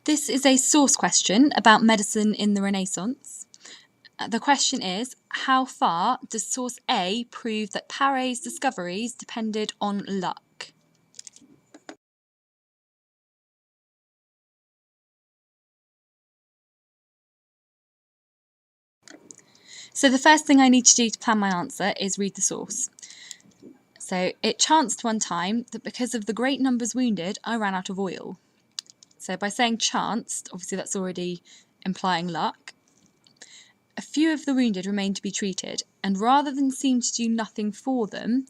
This is a source question about medicine in the Renaissance. The question is, how far does source A prove that Pare's discoveries depended on luck? So the first thing I need to do to plan my answer is read the source. So it chanced one time that because of the great numbers wounded, I ran out of oil. So by saying chanced, obviously that's already implying luck. A few of the wounded remained to be treated, and rather than seem to do nothing for them,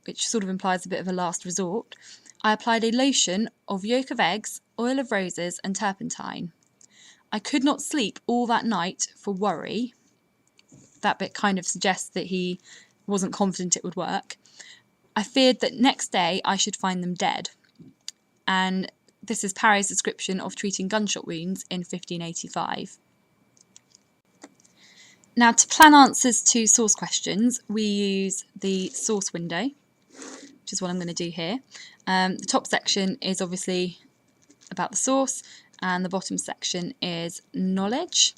which sort of implies a bit of a last resort, I applied a lotion of yolk of eggs, oil of roses, and turpentine. I could not sleep all that night for worry. That bit kind of suggests that he wasn't confident it would work. I feared that next day I should find them dead. And this is Pare's description of treating gunshot wounds in 1585. Now, to plan answers to source questions, we use the source window, which is what I'm going to do here. The top section is obviously about the source, and the bottom section is knowledge.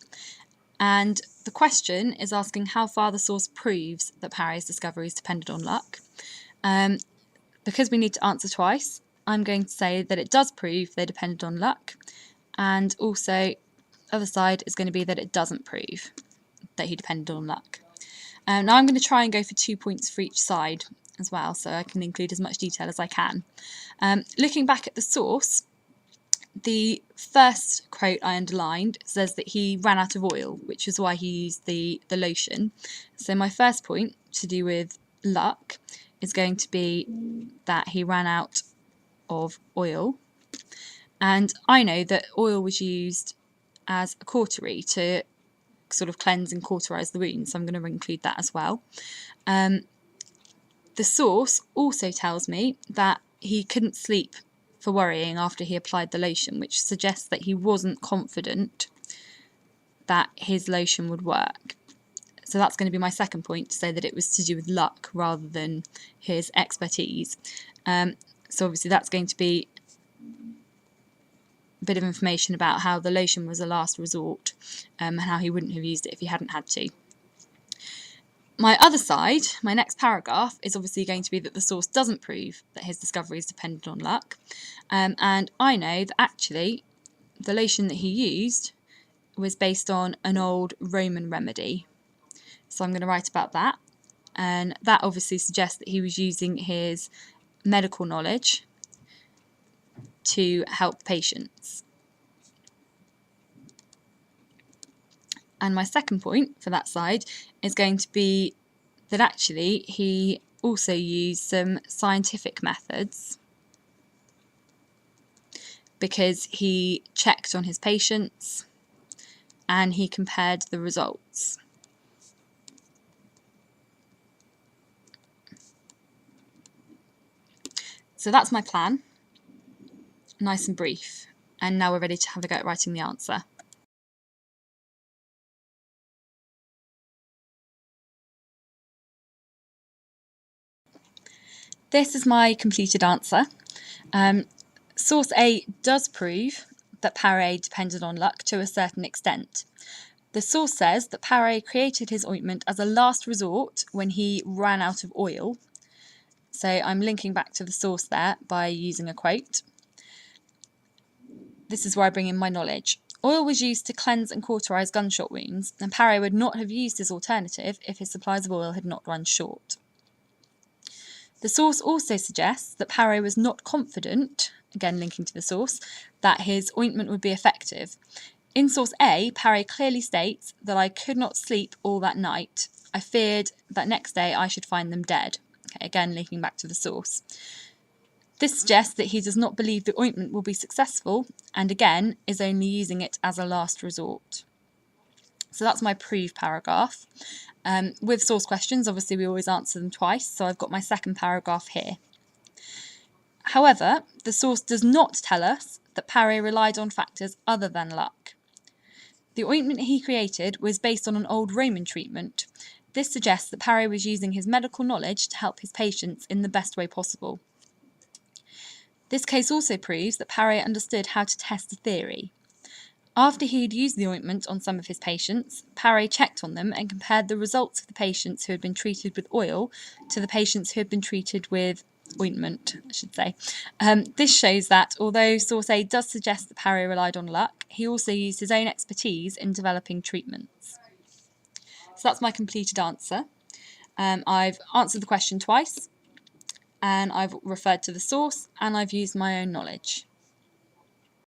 And the question is asking how far the source proves that Pare's discoveries depended on luck. Because we need to answer twice, I'm going to say that it does prove they depended on luck, and also the other side is going to be that it doesn't prove that he depended on luck. Now I'm going to try and go for 2 points for each side as well, so I can include as much detail as I can. Looking back at the source, the first quote I underlined says that he ran out of oil, which is why he used the lotion. So my first point to do with luck is going to be that he ran out of oil. And I know that oil was used as a cautery to sort of cleanse and cauterize the wound, so I'm going to include that as well. The source also tells me that he couldn't sleep for worrying after he applied the lotion, which suggests that he wasn't confident that his lotion would work. So that's going to be my second point, to say that it was to do with luck rather than his expertise. So obviously that's going to be a bit of information about how the lotion was a last resort, and how he wouldn't have used it if he hadn't had to. My other side, my next paragraph, is obviously going to be that the source doesn't prove that his discoveries depended on luck. And I know that actually the lotion that he used was based on an old Roman remedy. So I'm going to write about that. And that obviously suggests that he was using his medical knowledge to help patients. And my second point for that side is going to be that actually he also used some scientific methods, because he checked on his patients and he compared the results. So that's my plan, nice and brief. And now we're ready to have a go at writing the answer. This is my completed answer. Source A does prove that Pare depended on luck to a certain extent. The source says that Pare created his ointment as a last resort when he ran out of oil. So I'm linking back to the source there by using a quote. This is where I bring in my knowledge. Oil was used to cleanse and cauterize gunshot wounds, and Pare would not have used this alternative if his supplies of oil had not run short. The source also suggests that Pare was not confident, again linking to the source, that his ointment would be effective. In source A, Pare clearly states that I could not sleep all that night. I feared that next day I should find them dead. Okay, again linking back to the source. This suggests that he does not believe the ointment will be successful, and again is only using it as a last resort. So that's my prove paragraph. With source questions, obviously we always answer them twice, so I've got my second paragraph here. However, the source does not tell us that Pare relied on factors other than luck. The ointment he created was based on an old Roman treatment. This suggests that Pare was using his medical knowledge to help his patients in the best way possible. This case also proves that Pare understood how to test a theory. After he had used the ointment on some of his patients, Pare checked on them and compared the results of the patients who had been treated with oil to the patients who had been treated with ointment, I should say. This shows that although source A does suggest that Pare relied on luck, he also used his own expertise in developing treatments. So that's my completed answer. I've answered the question twice, and I've referred to the source, and I've used my own knowledge.